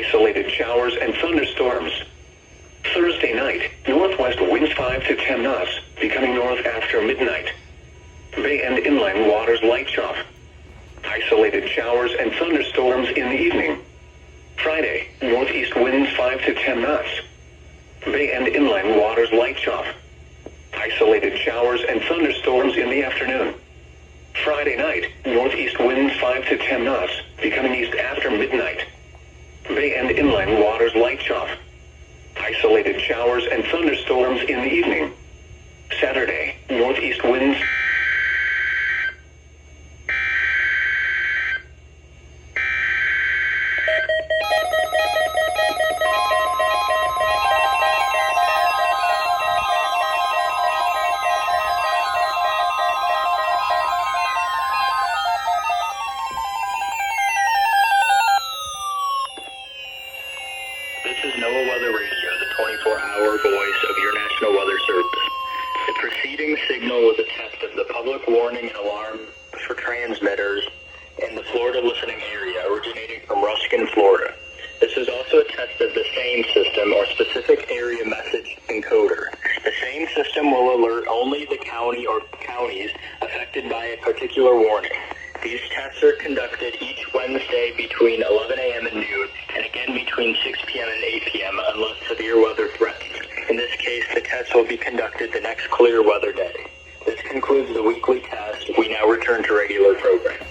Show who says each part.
Speaker 1: Isolated showers and thunderstorms. Thursday night, northwest winds 5 to 10 knots, becoming north after midnight. Bay and inland waters light chop. Isolated showers and thunderstorms in the evening. Friday, northeast winds 5 to 10 knots. Bay and inland waters light chop. Isolated showers and thunderstorms in the afternoon. Friday night, northeast winds 5 to 10 knots, becoming east after midnight. Bay and inland waters light chop. Isolated showers and thunderstorms in the evening. Saturday, northeast winds.
Speaker 2: This is NOAA Weather Radio, the 24-hour voice of your National Weather Service. The preceding signal was a test of the public warning and alarm for transmitters in the Florida listening area originating from Ruskin, Florida. This is also a test of the same system or specific area message encoder. The same system will alert only the county or counties affected by a particular warning. These tests are conducted each Wednesday between 11 a.m. and noon, and again between 6 p.m. and 8 p.m. unless severe weather threatens. In this case, the test will be conducted the next clear weather day. This concludes the weekly test. We now return to regular programming.